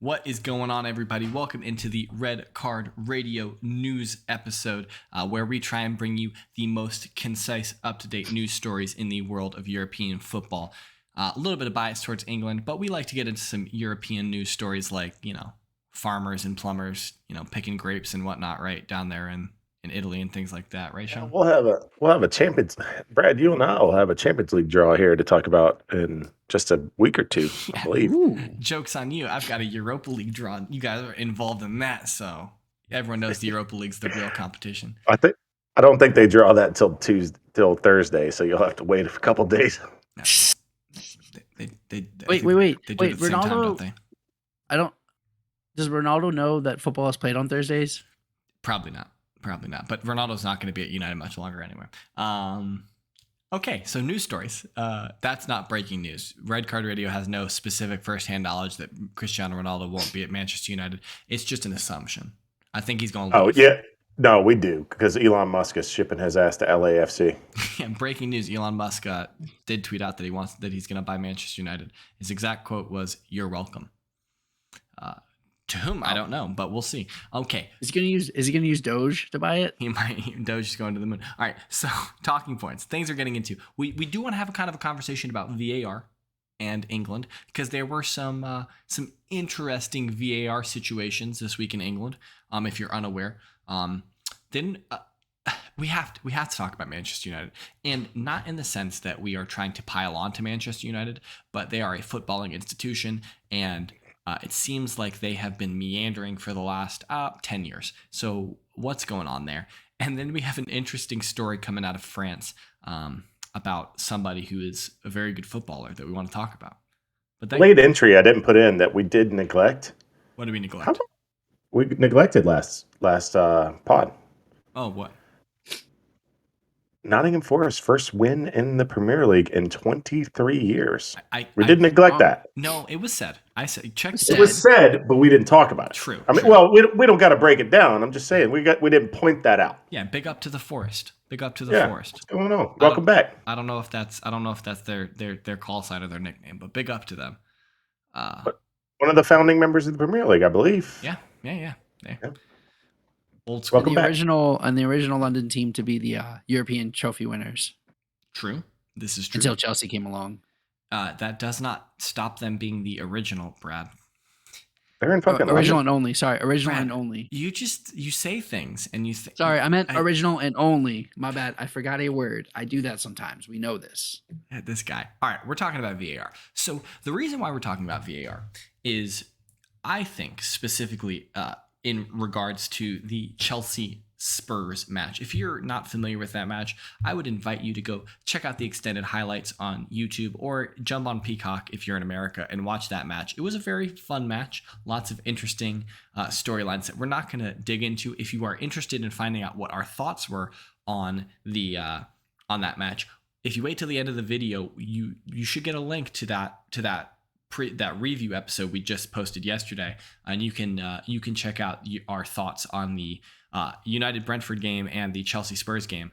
What is going on, everybody? Welcome into the Red Card Radio news episode, where we try and bring you the most concise, up-to-date news stories in the world of European football. A little bit of bias towards England, but we like to get into some European news stories like, farmers and plumbers, picking grapes and whatnot right down there in Italy and things like that, right, Sean? We'll have a Champions. Brad, you and I will have a Champions League draw here to talk about in just a week or two, I believe. Joke's on you. I've got a Europa League draw. You guys are involved in that, so everyone knows the Europa League's the real competition. I don't think they draw that till Thursday, so you'll have to wait a couple days. No, Wait. They do it at the same time, Ronaldo. don't they? Does Ronaldo know that football is played on Thursdays? Probably not. But Ronaldo's not going to be at United much longer anyway. Okay, so news stories. That's not breaking news. Red Card Radio has no specific firsthand knowledge that Cristiano Ronaldo won't be at Manchester United. It's just an assumption. I think he's going to leave. Oh, yeah. No, we do, because Elon Musk is shipping his ass to LAFC. Yeah, breaking news. Elon Musk did tweet out that he's going to buy Manchester United. His exact quote was, "You're welcome." To whom I don't know, but we'll see. Okay, Is he gonna use Doge to buy it? he might. Doge is going to the moon. All right, so talking points, things are getting into. We do want to have a kind of a conversation about VAR and England, because there were some interesting VAR situations this week in England. If you're unaware, then we have to talk about Manchester United, and not in the sense that we are trying to pile on to Manchester United, but they are a footballing institution, and it seems like they have been meandering for the last 10 years. So what's going on there? And then we have an interesting story coming out of France about somebody who is a very good footballer that we want to talk about. But Late entry I didn't put in that we did neglect. What did we neglect? We neglected last pod. Oh, what? Nottingham Forest first win in the Premier League in 23 years. We did I neglect that. No, it was said. I said check. It was said, but we didn't talk about it. True. I mean, true. well, we don't got to break it down. I'm just saying we didn't point that out. Yeah, big up to the Forest. Big up to the Forest. What's going on? Welcome back. I don't know if that's their call sign or their nickname, but big up to them. One of the founding members of the Premier League, I believe. Yeah. Yeah. Old school. Welcome back. The original London team to be the European trophy winners. True. This is true. Until Chelsea came along. That does not stop them being the original, Brad. They're in fucking original and only. Sorry, original Brad, and only. You say things and you think. Sorry, I meant original and only. My bad. I forgot a word. I do that sometimes. We know this. This guy. All right, we're talking about VAR. So the reason why we're talking about VAR is, I think, specifically in regards to the Chelsea Spurs match. If you're not familiar with that match, I would invite you to go check out the extended highlights on YouTube or jump on Peacock if you're in America and watch that match. It was a very fun match. Lots of interesting storylines that we're not going to dig into. If you are interested in finding out what our thoughts were on the on that match, if you wait till the end of the video, you should get a link to that review episode we just posted yesterday, and you can check out our thoughts on the United Brentford game and the Chelsea Spurs game.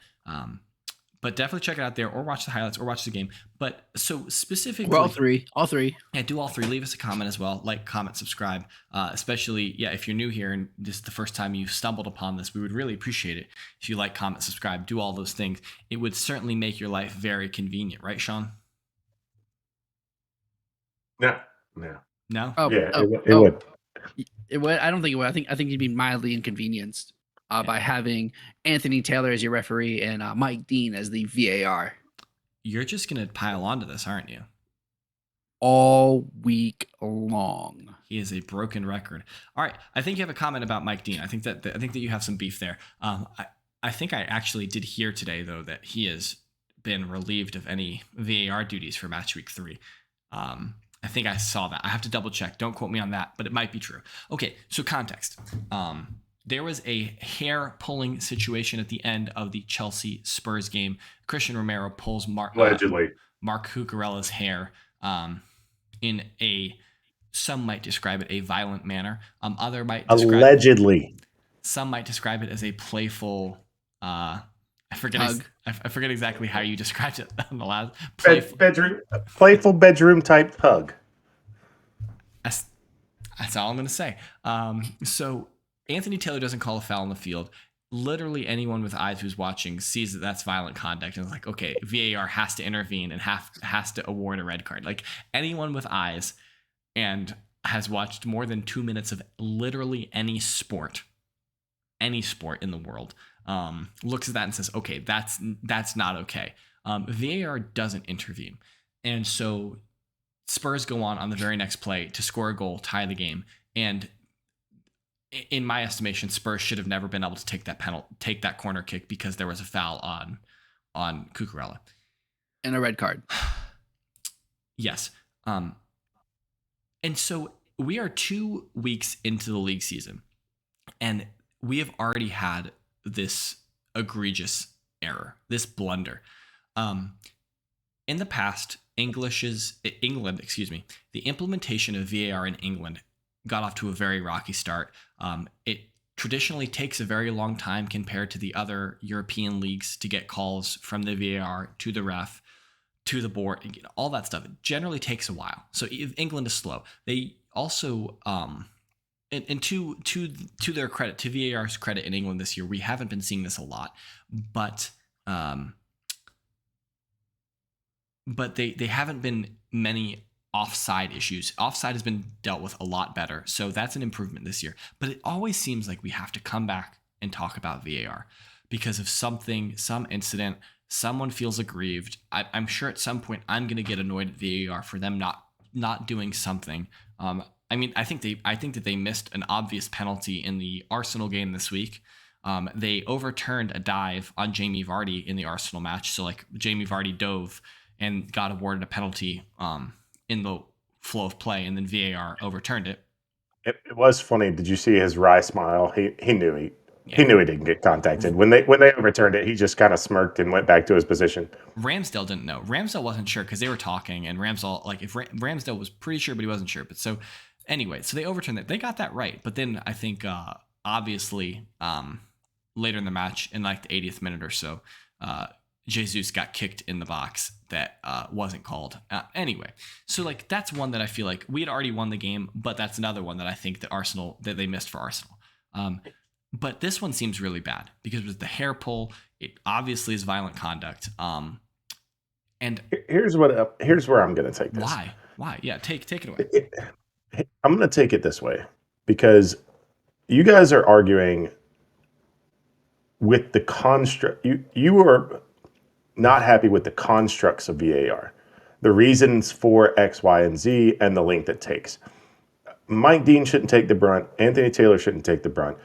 But definitely check it out there, or watch the highlights, or watch the game. But so specifically, All three. Yeah, do all three. Leave us a comment as well. Like, comment, subscribe. Especially, if you're new here and this is the first time you've stumbled upon this, we would really appreciate it if you like, comment, subscribe, do all those things. It would certainly make your life very convenient, right, Sean? No. No? Oh, Yeah, oh, it would. It would. I don't think it would. I think you'd be mildly inconvenienced by having Anthony Taylor as your referee and Mike Dean as the VAR. You're just gonna pile onto this, aren't you? All week long. He is a broken record. All right, I think you have a comment about Mike Dean. I think that you have some beef there. I think I actually did hear today though that he has been relieved of any VAR duties for match week 3. I think I saw that. I have to double check. Don't quote me on that, but it might be true. Okay, so context. There was a hair-pulling situation at the end of the Chelsea Spurs game. Christian Romero pulls Mark Cucurella's hair in some might describe it a violent manner. Other might describe allegedly. Some might describe it as a playful. I forget exactly how you described it on the last playful bedroom type hug. That's all I'm going to say. So Anthony Taylor doesn't call a foul on the field. Literally anyone with eyes who's watching sees that that's violent conduct and is like, okay, VAR has to intervene and has to award a red card. Like anyone with eyes and has watched more than 2 minutes of literally any sport in the world, looks at that and says, okay, that's not okay. VAR doesn't intervene. And so Spurs go on the very next play to score a goal, tie the game. And in my estimation, Spurs should have never been able to take that corner kick because there was a foul on Cucurella. And a red card. Yes. And so we are 2 weeks into the league season, and we have already had this egregious error, this blunder. In the past, England, the implementation of VAR in England got off to a very rocky start. It traditionally takes a very long time compared to the other European leagues to get calls from the VAR to the ref, to the board, and all that stuff. It generally takes a while. So England is slow. They also, and to their credit, to VAR's credit in England this year, we haven't been seeing this a lot, but they haven't been many offside issues. Offside has been dealt with a lot better. So that's an improvement this year. But it always seems like we have to come back and talk about VAR because of some incident, someone feels aggrieved. I'm sure at some point I'm going to get annoyed at VAR for them not doing something. I mean, I think that they missed an obvious penalty in the Arsenal game this week. They overturned a dive on Jamie Vardy in the Arsenal match. So like Jamie Vardy dove and got awarded a penalty in the flow of play, and then VAR overturned it. It was funny. Did you see his wry smile? He knew he knew he didn't get contacted. When they overturned it, he just kind of smirked and went back to his position. Ramsdale didn't know. Ramsdale wasn't sure because they were talking, and Ramsdale was pretty sure, but he wasn't sure. But so anyway, so they overturned it. They got that right. But then I think obviously later in the match, in like the 80th minute or so, Jesus got kicked in the box that wasn't called. Anyway, so like that's one that I feel like we had already won the game, but that's another one that I think that they missed for Arsenal. But this one seems really bad because with the hair pull, it obviously is violent conduct. And here's where I'm going to take this. Why? Yeah, take it away. I'm going to take it this way because you guys are arguing with the construct. You are not happy with the constructs of VAR, the reasons for X, Y, and Z, and the length it takes. Mike Dean shouldn't take the brunt. Anthony Taylor shouldn't take the brunt.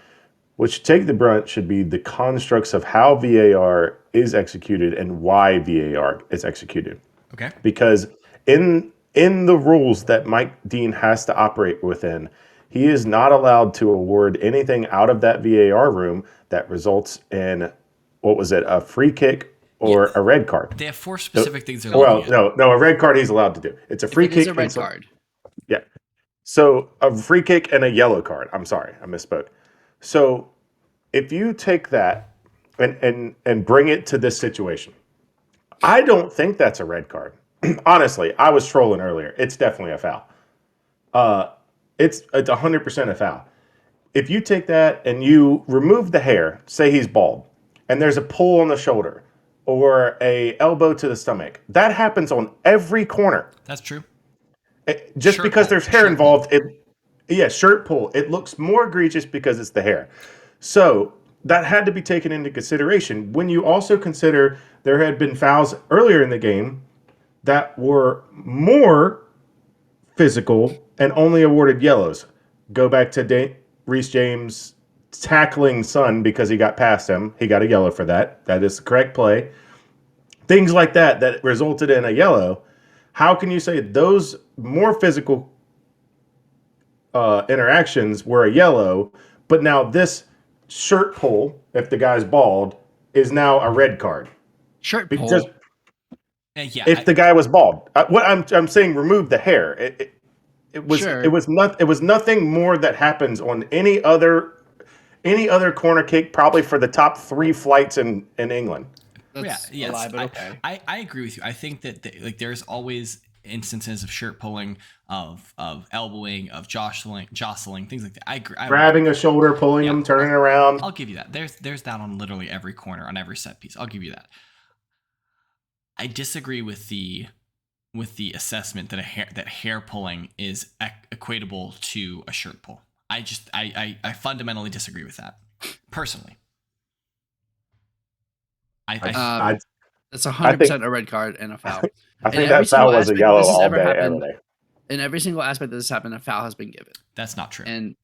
What should take the brunt should be the constructs of how VAR is executed and why VAR is executed. Okay. Because in the rules that Mike Dean has to operate within, he is not allowed to award anything out of that VAR room that results in, a free kick or a red card. They have 4 specific things they're looking at. No, a red card he's allowed to do. It's a free kick. It's a red card. Yeah. So a free kick and a yellow card. I'm sorry, I misspoke. So if you take that and bring it to this situation, I don't think that's a red card. Honestly, I was trolling earlier. It's definitely a foul. It's 100% a foul. If you take that and you remove the hair, say he's bald, and there's a pull on the shoulder or a elbow to the stomach, that happens on every corner. That's true. Just because there's hair involved, shirt pull. It looks more egregious because it's the hair. So that had to be taken into consideration. When you also consider there had been fouls earlier in the game that were more physical and only awarded yellows. Go back to Reece James tackling Son because he got past him. He got a yellow for that. That is the correct play. Things like that resulted in a yellow. How can you say those more physical interactions were a yellow, but now this shirt pull, if the guy's bald, is now a red card? Shirt pull. Because the guy was bald, what I'm saying, remove the hair. It was nothing more that happens on any other corner kick, probably for the top 3 flights in England. That's I agree with you. I think that there's always instances of shirt pulling of elbowing, of jostling, things like that. I agree. Grabbing a shoulder, pulling him, turning around. I'll give you that. There's that on literally every corner, on every set piece. I'll give you that. I disagree with the assessment that hair pulling is equatable to a shirt pull. I fundamentally disagree with that, personally. That's 100% a red card and a foul. I think that foul was a yellow all day, every day. In every single aspect that this happened, a foul has been given. That's not true. And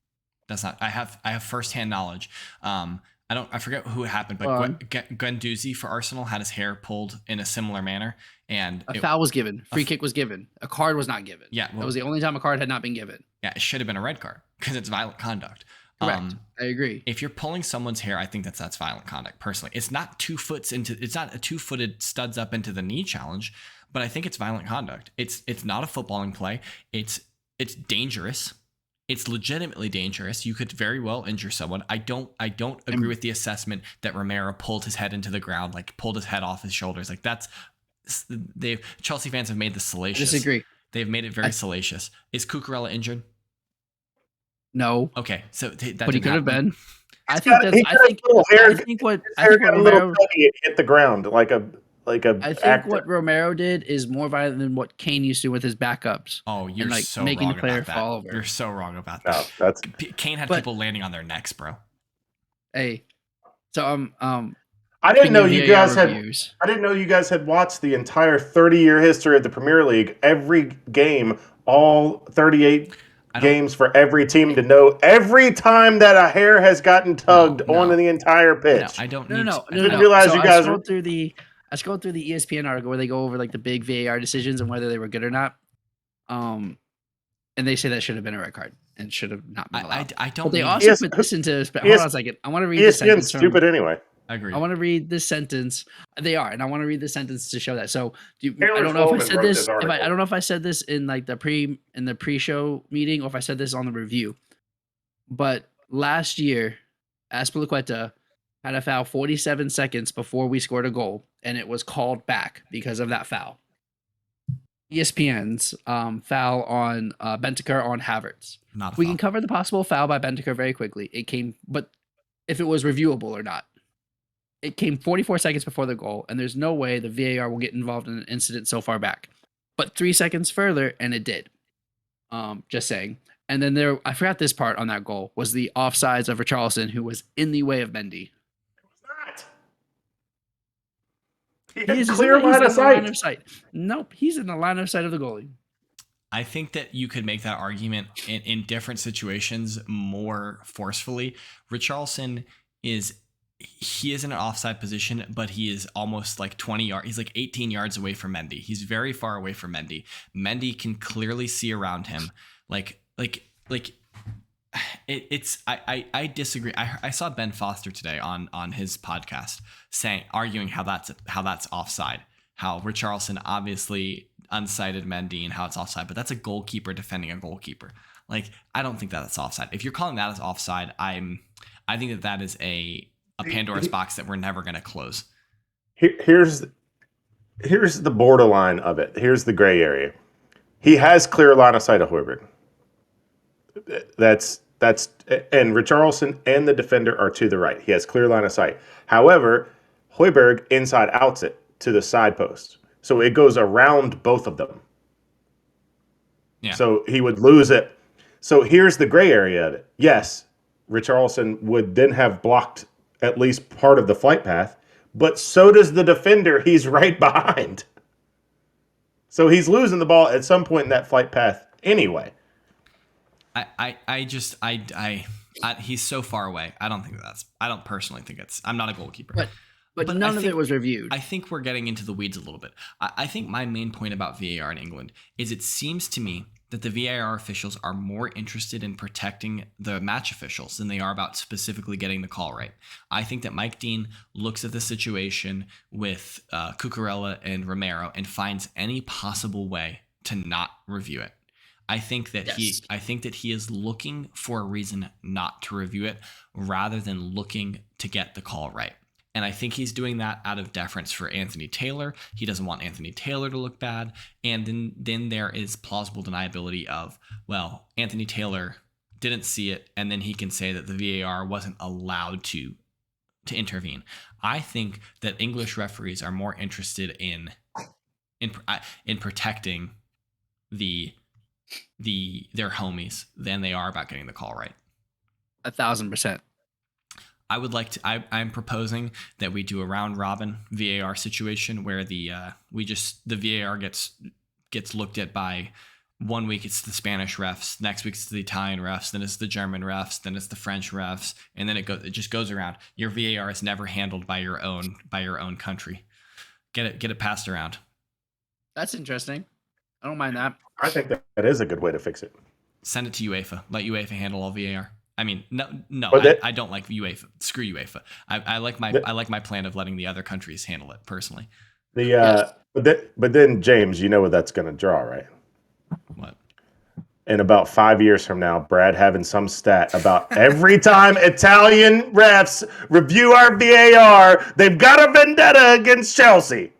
that's not. I have firsthand knowledge. I forget who it happened, but Guendouzi for Arsenal had his hair pulled in a similar manner, and a foul was given. Free kick was given. A card was not given. Yeah, that was the only time a card had not been given. Yeah, it should have been a red card because it's violent conduct. Correct. I agree. If you're pulling someone's hair, I think that's violent conduct. Personally, it's not it's not a 2-footed studs up into the knee challenge, but I think it's violent conduct. It's not a footballing play. It's dangerous. It's legitimately dangerous. You could very well injure someone. I don't agree with the assessment that Romero pulled his head into the ground, like pulled his head off his shoulders. Like Chelsea fans have made this salacious. I disagree. They've made it very salacious. Is Cucurella injured? No. Okay, so but he could have been. I think what Romero hit the ground like a. I think what Romero did is more violent than what Kane used to do with his backups. Oh, you're so making wrong the player about that. fall over. You're so wrong about that. Kane had people landing on their necks, bro. Hey, so I didn't know you guys had watched the entire 30-year history of the Premier League, every game, all 38 games for every team to know every time that a hair has gotten tugged on the entire pitch. I don't No. didn't realize you guys. I scrolled through the ESPN article where they go over like the big VAR decisions and whether they were good or not. And they say that should have been a red card and should have not been allowed. I don't. But they also put this into. Hold on a second. I want to read this sentence. Stupid anyway. I agree. I want to read this sentence. They are, and I want to read this sentence to show that. So, I don't know if I said this. I don't know if I said this in like the pre-show meeting or if I said this on the review. But last year, Azpilicueta had a foul 47 seconds before we scored a goal, and it was called back because of that foul. ESPN's foul on Bentancur on Havertz. We can cover the possible foul by Bentancur very quickly. It came, but if it was reviewable or not. It came 44 seconds before the goal, and there's no way the VAR will get involved in an incident so far back. But 3 seconds further, and it did. Just saying. And then I forgot this part on that goal, was the offsides of Richarlison, who was in the way of Mendy. He had clear line of sight. Nope, he's in the line of sight of the goalie. I think that you could make that argument in different situations more forcefully. Richarlison is in an offside position, but he is almost like 20 yards. He's like 18 yards away from Mendy. He's very far away from Mendy. Mendy can clearly see around him. I disagree. I saw Ben Foster today on his podcast arguing how that's offside. How Richarlison obviously unsighted Mendy and how it's offside, but that's a goalkeeper defending a goalkeeper. Like, I don't think that that's offside. If you're calling that as offside, I think that is a Pandora's box that we're never going to close. Here's the borderline of it. Here's the gray area. He has clear line of sight of Højbjerg. That's and Richarlison and the defender are to the right. He has clear line of sight. However, Højbjerg inside outs it to the side post. So it goes around both of them. Yeah. So he would lose it. So here's the gray area of it. Yes, Richarlison would then have blocked at least part of the flight path, but so does the defender he's right behind. So he's losing the ball at some point in that flight path anyway. He's so far away. I don't personally think I'm not a goalkeeper. But none of it was reviewed. I think we're getting into the weeds a little bit. I think my main point about VAR in England is it seems to me that the VAR officials are more interested in protecting the match officials than they are about specifically getting the call right. I think that Mike Dean looks at the situation with Cucurella and Romero and finds any possible way to not review it. I think that he is looking for a reason not to review it rather than looking to get the call right. And I think he's doing that out of deference for Anthony Taylor. He doesn't want Anthony Taylor to look bad. And then there is plausible deniability of, well, Anthony Taylor didn't see it, and then he can say that the VAR wasn't allowed to intervene. I think that English referees are more interested in protecting their homies than they are about getting the call right. 1,000%. I would like to. I'm proposing that we do a round robin VAR situation where the VAR gets looked at by, 1 week it's the Spanish refs, next week it's the Italian refs, then it's the German refs, then it's the French refs, and then it just goes around. Your VAR is never handled by your own country. Get it passed around. That's interesting. I don't mind that. I think that is a good way to fix it. Send it to UEFA. Let UEFA handle all VAR. I mean, no, I don't like UEFA. Screw UEFA. I like my plan of letting the other countries handle it personally. But then James, you know what that's going to draw, right? What? In about 5 years from now, Brad having some stat about every time Italian refs review our VAR, they've got a vendetta against Chelsea.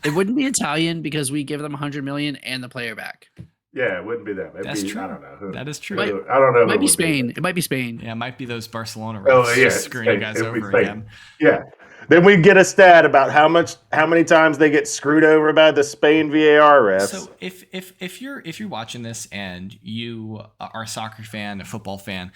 It wouldn't be Italian because we give them 100 million and the player back. Yeah, it wouldn't be them. That's true. I don't know. That is true. I don't know. It might be Spain. It might be Spain. Yeah, it might be those Barcelona refs just screwing you guys over again. Yeah. Then we get a stat about how many times they get screwed over by the Spain VAR refs. So if you're watching this and you are a soccer fan, a football fan,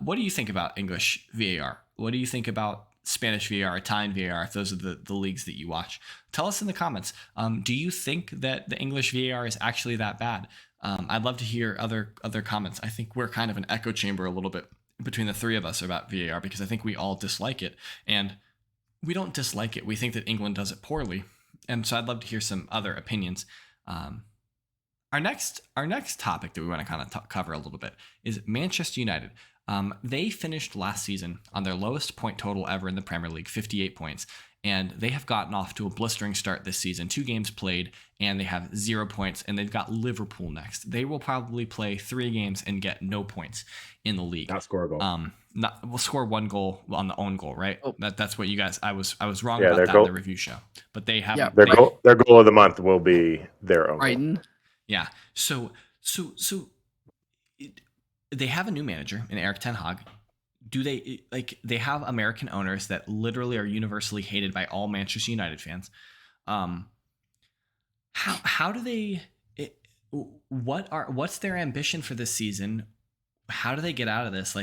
what do you think about English VAR? What do you think about Spanish VAR, Italian VAR, if those are the leagues that you watch? Tell us in the comments. Do you think that the English VAR is actually that bad? I'd love to hear other comments. I think we're kind of an echo chamber a little bit between the three of us about VAR because I think we all dislike it. And we don't dislike it. We think that England does it poorly. And so I'd love to hear some other opinions. Our next topic that we want to kind of cover a little bit is Manchester United. They finished last season on their lowest point total ever in the Premier League, 58 points. And they have gotten off to a blistering start this season. 2 games played, and they have 0 points. And they've got Liverpool next. They will probably play 3 games and get no points in the league. Not score a goal. We'll score 1 goal on the own goal, right? Oh. That's what you guys. I was wrong about that in the review show, but they have their goal of the month will be their own. Brighton. Goal. Yeah. So they have a new manager in Erik ten Hag. Do they they have American owners that literally are universally hated by all Manchester United fans? How do they? What's their ambition for this season? How do they get out of this?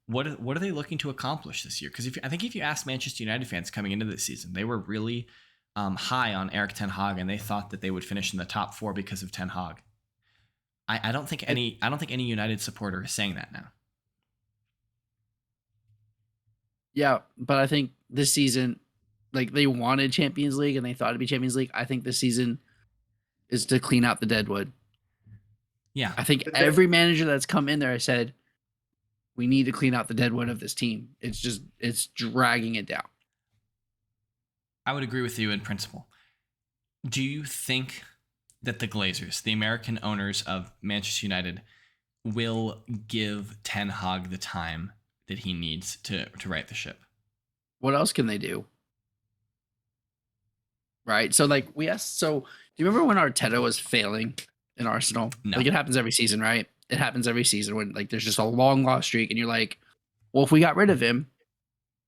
What are they looking to accomplish this year? Because I think if you ask Manchester United fans coming into this season, they were really high on Erik ten Hag, and they thought that they would finish in the top 4 because of ten Hag. I don't think any United supporter is saying that now. Yeah, but I think this season, they wanted Champions League and they thought it'd be Champions League. I think this season is to clean out the deadwood. Yeah. I think every manager that's come in there has said, we need to clean out the deadwood of this team. It's dragging it down. I would agree with you in principle. Do you think that the Glazers, the American owners of Manchester United, will give Ten Hag the time that he needs to right the ship? What else can they do? Right? So do you remember when Arteta was failing in Arsenal? No. It happens every season, right? It happens every season when there's just a long lost streak and you're like, well, if we got rid of him,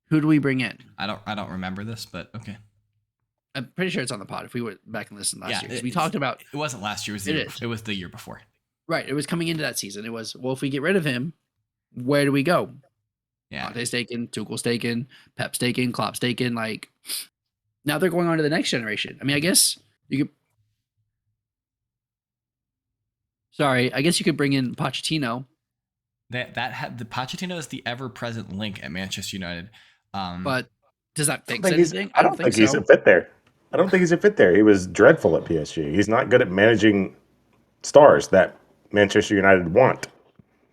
who do we bring in? I don't remember this, but okay. I'm pretty sure it's on the pod if we went back and listened last year. We talked about it wasn't last year, it was the year before. Right. It was coming into that season. It was, well, if we get rid of him, where do we go? Yeah. Conte's taken, Tuchel's taken, Pep's taken, Klopp's taken. Now they're going on to the next generation. I mean, I guess you could bring in Pochettino. The Pochettino is the ever-present link at Manchester United. But does that fix anything? I don't think he's a fit there. I don't think he's a fit there. He was dreadful at PSG. He's not good at managing stars that Manchester United want.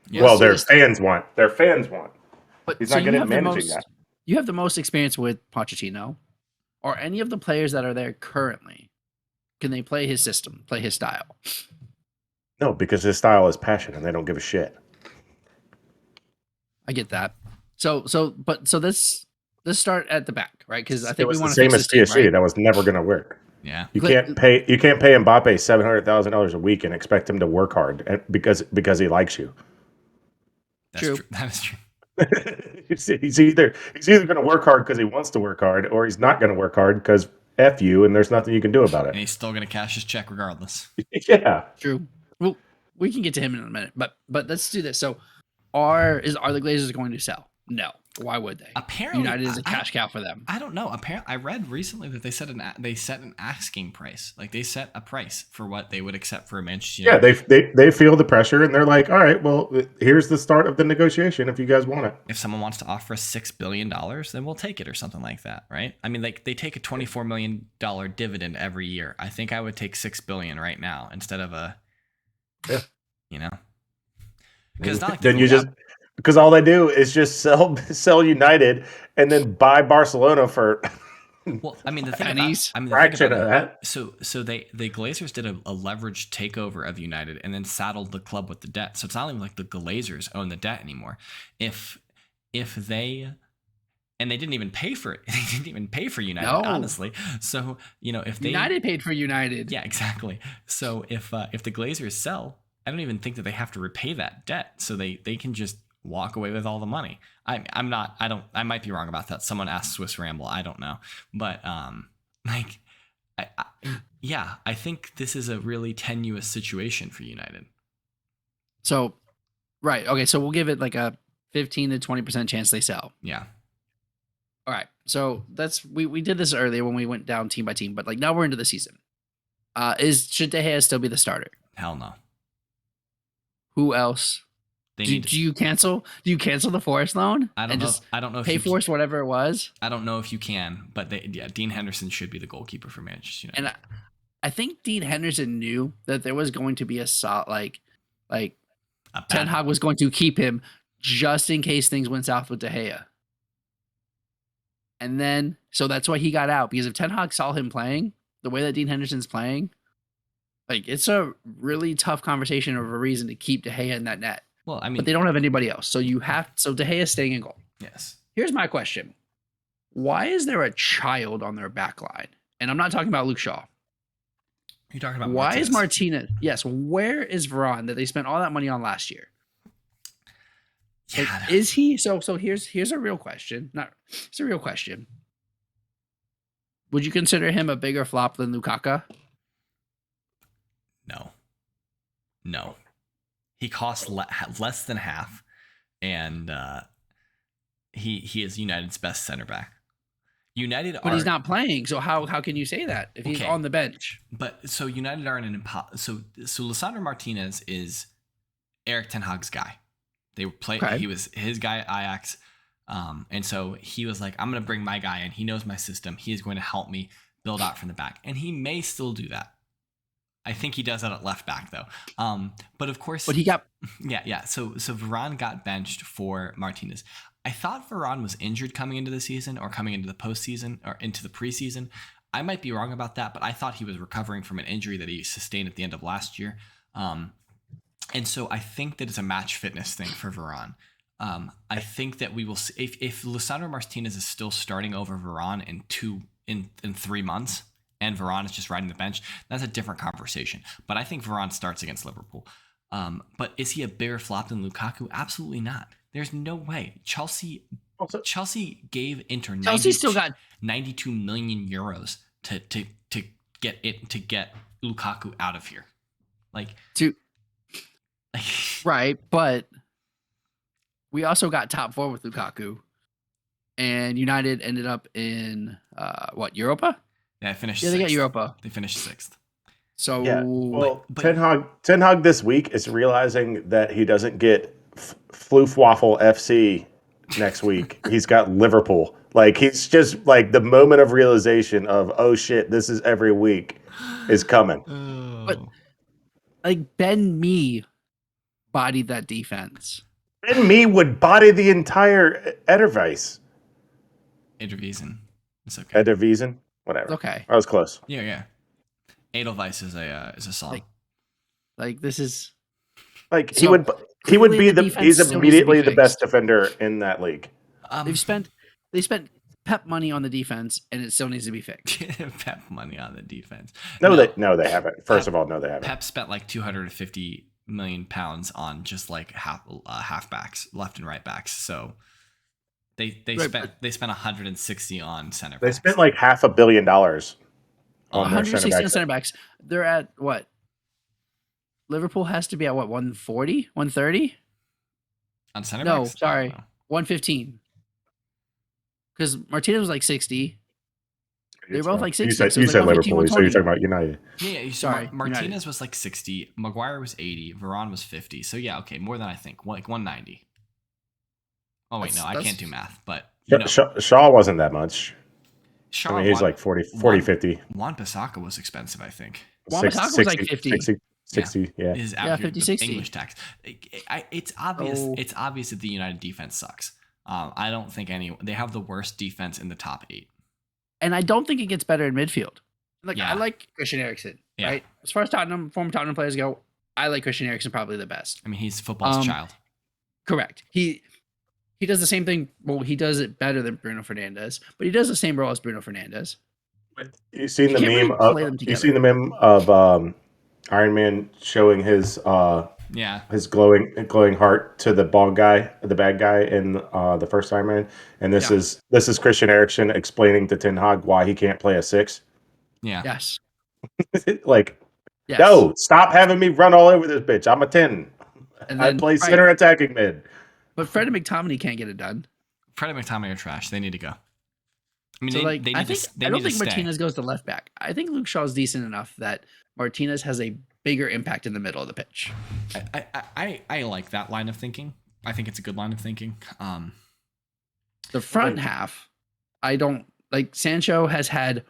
Yes, well, their fans want. But he's not good at managing that. You have the most experience with Pochettino. Or any of the players that are there currently. Can they play his system, play his style? No, because his style is passion and they don't give a shit. I get that. So this let's start at the back, right? Because I It think we was the want to same fix as this team, PSG. right? That was never going to work. Yeah. You can't pay Mbappe $700,000 a week and expect him to work hard because he likes you. That's true. That is true. he's either going to work hard because he wants to work hard, or he's not going to work hard because F you, and there's nothing you can do about it. And he's still going to cash his check regardless. Yeah. True. Well, we can get to him in a minute, but let's do this. So, are the Glazers going to sell? No. Why would they? Apparently, United is a cash cow for them. I don't know. Apparently, I read recently that they set an asking price. Like they set a price for what they would accept for a Manchester United. Yeah, they feel the pressure and they're like, all right, well, here's the start of the negotiation if you guys want it. If someone wants to offer us $6 billion, then we'll take it or something like that, right? I mean, like they take a $24 million dividend every year. I think I would take $6 billion right now instead of because not like then you because all they do is just sell United and then buy Barcelona for. Well, I mean, the thing pennies. about, fraction of that. So the Glazers did a leveraged takeover of United and then saddled the club with the debt. So it's not even like the Glazers own the debt anymore. If they and they didn't even pay for it. They didn't even pay for United, honestly. So if they United paid for United, yeah, exactly. So if the Glazers sell, I don't even think that they have to repay that debt. So they can just walk away with all the money. I might be wrong about that. Someone asked Swiss Ramble. I don't know. But I think this is a really tenuous situation for United. So, right. Okay. So we'll give it like a 15 to 20% chance they sell. Yeah. All right. So we did this earlier when we went down team by team, but like now we're into the season. Should De Gea still be the starter? Hell no. Who else? Do you cancel the Forest loan? I don't know. If pay Forest whatever it was. I don't know if you can, but Dean Henderson should be the goalkeeper for Manchester United. And I think Dean Henderson knew that there was going to be a Ten Hag was going to keep him just in case things went south with De Gea. And then, so that's why he got out, because if Ten Hag saw him playing the way that Dean Henderson's playing, like it's a really tough conversation of a reason to keep De Gea in that net. Well, I mean, but they don't have anybody else. So De Gea is staying in goal. Yes. Here's my question. Why is there a child on their back line? And I'm not talking about Luke Shaw. You're talking about why is Martinez? Yes. Where is Varane that they spent all that money on last year? Yeah. Like, is he? So here's a real question. It's a real question. Would you consider him a bigger flop than Lukaku? No. He costs less than half, and he is United's best center back. But he's not playing, so how can you say that if he's on the bench? But so United are in an so Lisandro Martinez is Erik ten Hag's guy. They play. Okay. He was his guy at Ajax, and so he was like, "I'm going to bring my guy in. He knows my system. He is going to help me build out from the back," and he may still do that. I think he does that at left back though. But of course, he got yeah. So Varane got benched for Martinez. I thought Varane was injured coming into the season or coming into the postseason or into the preseason. I might be wrong about that, but I thought he was recovering from an injury that he sustained at the end of last year. And so I think that it's a match fitness thing for Varane. I think that we will see if Lisandro Martinez is still starting over Varane in 3 months. And Varane is just riding the bench, that's a different conversation. But I think Varane starts against Liverpool. But is he a bigger flop than Lukaku? Absolutely not. There's no way. Chelsea gave Inter 92 million euros to get Lukaku out of here. Right, but we also got top 4 with Lukaku, and United ended up in Europa? Yeah, they got Europa. They finished 6th. So yeah, well, Ten Hag this week is realizing that he doesn't get Floofwaffle FC next week. He's got Liverpool. Like he's just like the moment of realization of, oh shit, this is every week is coming. But like Ben Mee bodied that defense. Ben Mee would body the entire Edervies. It's okay. Ederviesen. Whatever. Okay. I was close. Yeah. Edelweiss is a song. Like this is like he would be he's immediately the best defender in that league. They spent Pep money on the defense, and it still needs to be fixed. Pep money on the defense. No, they haven't. First of all, no, they haven't. Pep spent like 250 million pounds on just like halfbacks, left and right backs. So they spent 160 on center backs. They spent like $500 million on their center backs. On center backs. They're at what? Liverpool has to be at what, 140, 130? On center no, backs? Sorry, 115. Because Martinez was like 60. They were both like 60. You said Liverpool, so you're talking about United. Yeah, sorry. Martinez United. was like 60. Maguire was 80. Varane was 50. So yeah, okay, more than I think. Like 190. Oh wait, I can't do math, but Shaw wasn't that much. Shaw, I mean, he's like 40, 50. Wan-Bissaka was expensive, I think. Wan-Bissaka was like 50. 60, yeah. Is 50, 60. English tax. It's obvious. It's obvious that the United defense sucks. I don't think they have the worst defense in the top 8. And I don't think it gets better in midfield. Yeah. I like Christian Eriksen, Yeah. right? As far as former Tottenham players go, I like Christian Eriksen probably the best. I mean, he's football's child. Correct. He does the same thing. Well, he does it better than Bruno Fernandes, but he does the same role as Bruno Fernandes. You've seen the meme of Iron Man showing his glowing heart to the bad guy in the first Iron Man, and this is Christian Eriksen explaining to Ten Hag why he can't play a 6. Yeah. Yes. No, stop having me run all over this bitch. I'm a 10. And I play center attacking mid. But Fred and McTominay can't get it done. Fred and McTominay are trash. They need to go. I mean, I don't think Martinez goes to left back. I think Luke Shaw is decent enough that Martinez has a bigger impact in the middle of the pitch. I like that line of thinking. I think it's a good line of thinking. The front half, I don't like. Sancho has had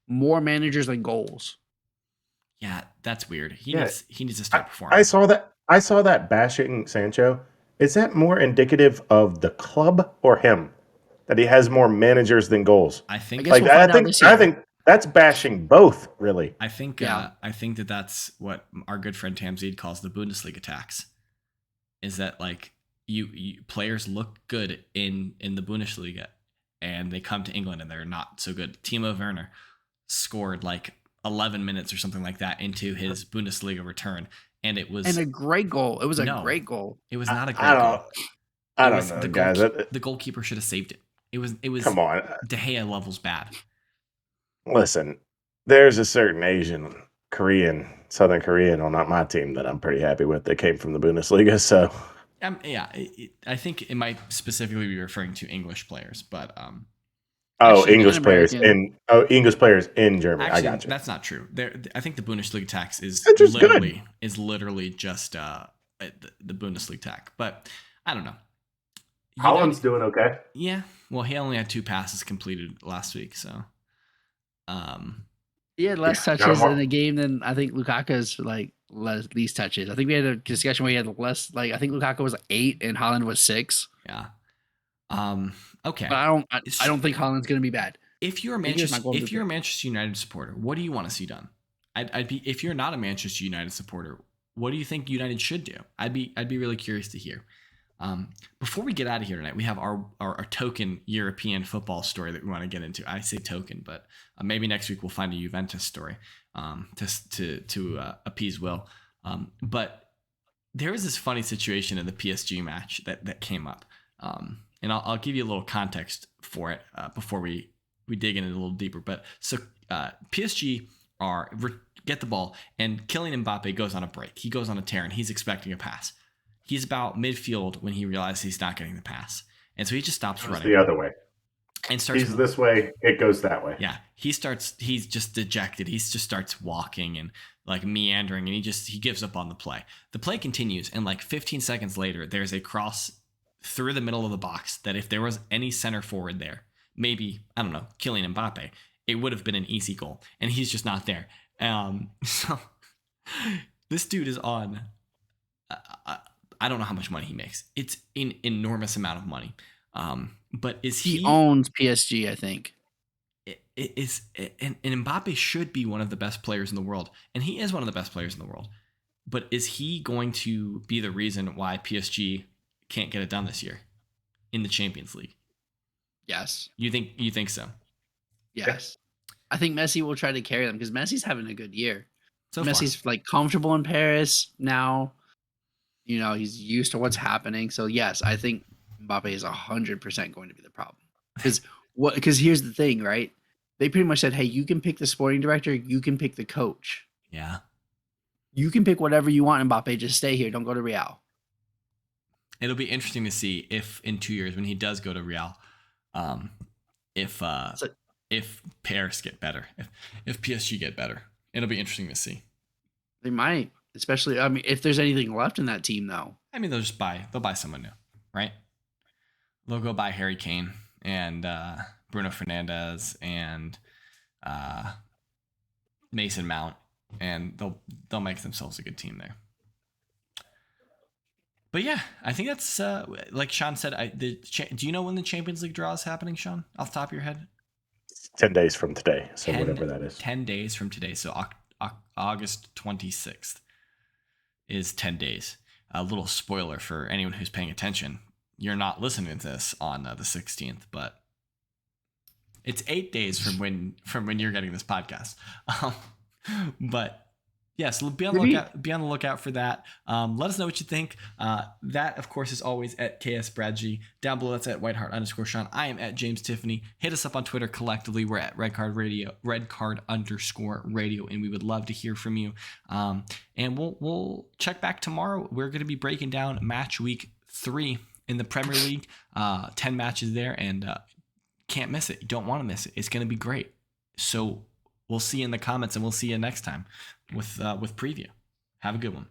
more managers than goals. Yeah, that's weird. He needs to start performing. I saw that bashing Sancho. Is that more indicative of the club or him? That he has more managers than goals? I think that's bashing both, really. I think that's what our good friend Tamzid calls the Bundesliga tax. Is that like you players look good in the Bundesliga and they come to England and they're not so good. Timo Werner scored like 11 minutes or something like that into his Bundesliga return, and it was a great goal. It was a great goal. It was not a great goal. I don't know, guys. The goalkeeper should have saved it. It was come on, De Gea levels bad. Listen, there's a certain Asian, Southern Korean on my team that I'm pretty happy with. That came from the Bundesliga, so I think it might specifically be referring to English players, but English players in Germany. Actually, I got you. That's not true. I think the Bundesliga tax is literally just the Bundesliga tax, but I don't know. Haaland's doing okay. Yeah. Well, he only had 2 passes completed last week, so. He had less touches in the game than I think Lukaku's least touches. I think we had a discussion where he had less. I think Lukaku was 8 and Haaland was 6. Yeah. Okay. But I don't think Haaland's going to be bad. If you're a Manchester United supporter, what do you want to see done? I'd be if you're not a Manchester United supporter, what do you think United should do? I'd be really curious to hear. Before we get out of here tonight, we have our token European football story that we want to get into. I say token, but maybe next week we'll find a Juventus story to appease Will. But there was this funny situation in the PSG match that came up, and I'll give you a little context for it before we dig in it a little deeper. But so PSG get the ball, and Kylian Mbappe goes on a break. He goes on a tear, and he's expecting a pass. He's about midfield when he realizes he's not getting the pass. And so he just stops running. The other way. And starts. He's this way, it goes that way. Yeah. He's just dejected. He just starts walking and meandering, and he gives up on the play. The play continues, and 15 seconds later, there's a cross through the middle of the box that if there was any center forward there, maybe, I don't know, Kylian Mbappe, it would have been an easy goal. And he's just not there. So this dude is on... I don't know how much money he makes. It's an enormous amount of money. But he owns PSG, I think. And Mbappe should be one of the best players in the world. And he is one of the best players in the world. But is he going to be the reason why PSG can't get it done this year in the Champions League? Yes. You think so? Yes. I think Messi will try to carry them because Messi's having a good year. So Messi's far. like comfortable in Paris now. He's used to what's happening. So yes, I think Mbappe is 100% going to be the problem. Because here's the thing, right? They pretty much said, hey, you can pick the sporting director, you can pick the coach. Yeah. You can pick whatever you want, Mbappe. Just stay here. Don't go to Real. It'll be interesting to see if in 2 years when he does go to Real, if Paris get better, if PSG get better, it'll be interesting to see. They might, especially. I mean, if there's anything left in that team, though. I mean, they'll buy someone new, right? They'll go buy Harry Kane and Bruno Fernandes and Mason Mount, and they'll make themselves a good team there. But yeah, I think that's like Sean said. Do you know when the Champions League draw is happening, Sean? Off the top of your head? 10 days from today, so whatever that is. 10 days from today, so August 26th is 10 days. A little spoiler for anyone who's paying attention. You're not listening to this on the 16th, but it's 8 days from when you're getting this podcast. But yes, be on the lookout for that. Let us know what you think. That, of course, is always at KS Bradg. Down below, that's at Whiteheart_Sean. I am at James Tiffany. Hit us up on Twitter collectively. We're at Redcard_Radio, and we would love to hear from you. And we'll check back tomorrow. We're going to be breaking down match week 3 in the Premier League. 10 matches there, and can't miss it. You don't want to miss it. It's going to be great. So we'll see you in the comments, and we'll see you next time with preview. Have a good one.